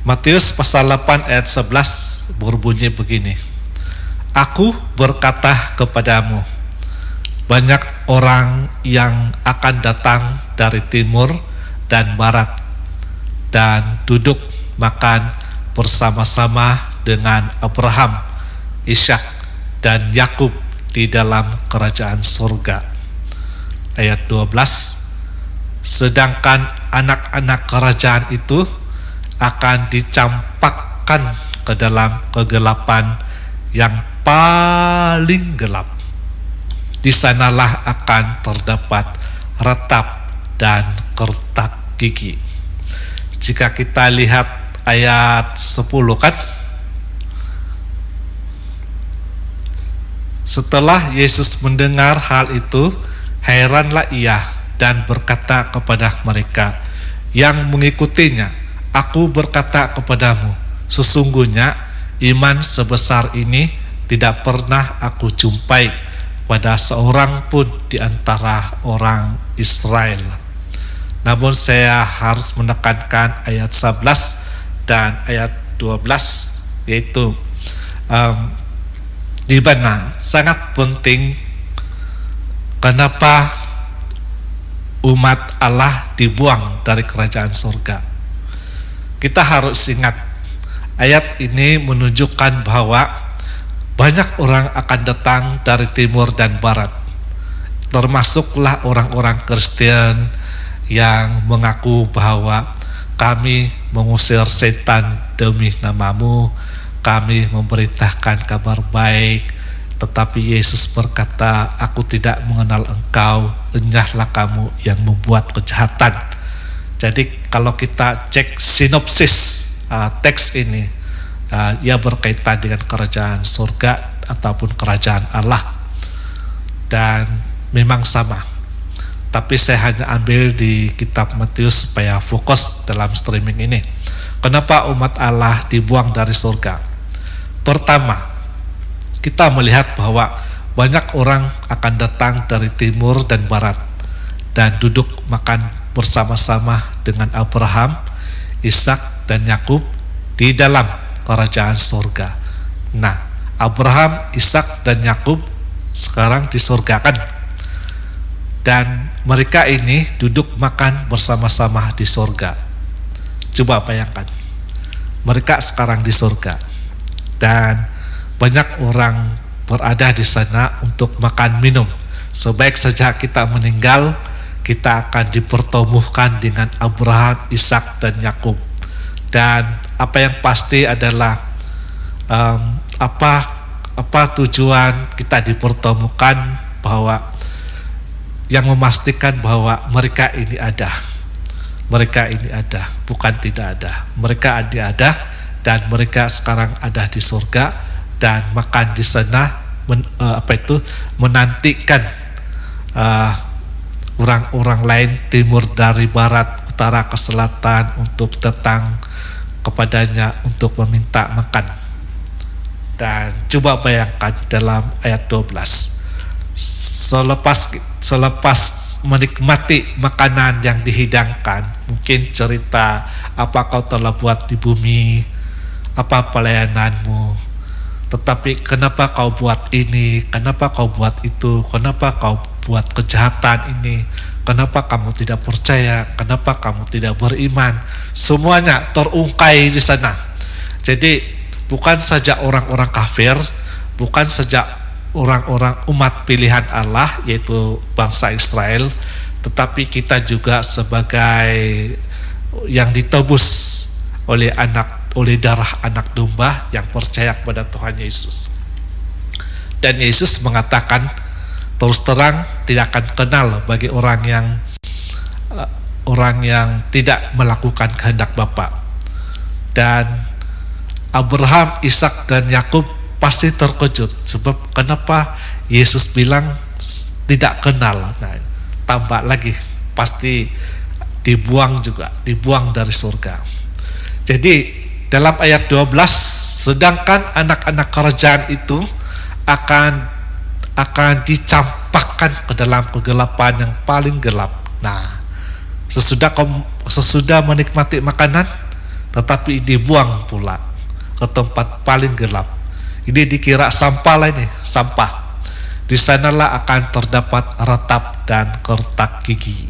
Matius pasal 8 ayat 11 berbunyi begini. Aku berkata kepadamu, banyak orang yang akan datang dari timur dan barat dan duduk makan bersama-sama dengan Abraham, Ishak, dan Yakub di dalam kerajaan surga. Ayat 12, sedangkan anak-anak kerajaan itu akan dicampakkan ke dalam kegelapan yang paling gelap. Di sanalah akan terdapat retap dan kertak gigi. Jika kita lihat ayat 10 kan, setelah Yesus mendengar hal itu, heranlah ia dan berkata kepada mereka yang mengikutinya, aku berkata kepadamu, sesungguhnya iman sebesar ini tidak pernah aku jumpai pada seorang pun di antara orang Israel. Namun saya harus menekankan ayat 11 dan ayat 12, yaitu di mana sangat penting kenapa umat Allah dibuang dari kerajaan surga. Kita harus ingat, ayat ini menunjukkan bahwa banyak orang akan datang dari timur dan barat, termasuklah orang-orang Kristen yang mengaku bahwa kami mengusir setan demi namamu, kami memberitakan kabar baik, tetapi Yesus berkata, aku tidak mengenal engkau, enyahlah kamu yang membuat kejahatan. Jadi kalau kita cek sinopsis teks ini, ia berkaitan dengan kerajaan surga ataupun kerajaan Allah, dan memang sama. Tapi saya hanya ambil di kitab Matius supaya fokus dalam streaming ini. Kenapa umat Allah dibuang dari surga? Pertama, kita melihat bahwa banyak orang akan datang dari timur dan barat dan duduk makan bersama-sama dengan Abraham, Ishak, dan Yakub di dalam kerajaan surga. Nah, Abraham, Ishak, dan Yakub sekarang disurgakan, dan mereka ini duduk makan bersama-sama di surga. Coba bayangkan, mereka sekarang di surga dan banyak orang berada di sana untuk makan minum. Sebaik saja kita meninggal, kita akan dipertemukan dengan Abraham, Ishak, dan Yakub. Dan apa yang pasti adalah apa tujuan kita dipertemukan, bahwa yang memastikan bahwa mereka ini ada, bukan tidak ada. Mereka ada dan mereka sekarang ada di surga dan makan di sana, menantikan orang-orang lain timur dari barat, utara ke selatan untuk datang kepadanya untuk meminta makan. Dan coba bayangkan dalam ayat 12, selepas menikmati makanan yang dihidangkan, mungkin cerita apa kau telah buat di bumi, apa pelayananmu, tetapi kenapa kau buat ini, kenapa kau buat itu, kenapa kau buat kejahatan ini, kenapa kamu tidak percaya, kenapa kamu tidak beriman, semuanya terungkai di sana. Jadi bukan saja orang-orang kafir, bukan saja orang-orang umat pilihan Allah yaitu bangsa Israel, tetapi kita juga sebagai yang ditebus oleh darah anak domba yang percaya kepada Tuhan Yesus. Dan Yesus mengatakan terus terang tidak akan kenal bagi orang yang tidak melakukan kehendak Bapa. Dan Abraham, Ishak, dan Yakub pasti terkejut, sebab kenapa Yesus bilang tidak kenal. Nah, tambah lagi pasti dibuang dari surga. Jadi dalam ayat 12, sedangkan anak-anak kerajaan itu akan dicampakkan ke dalam kegelapan yang paling gelap. Nah, sesudah menikmati makanan, tetapi dibuang pula ke tempat paling gelap. Ini dikira sampah lah, ini sampah. Di sanalah akan terdapat retap dan kertak gigi.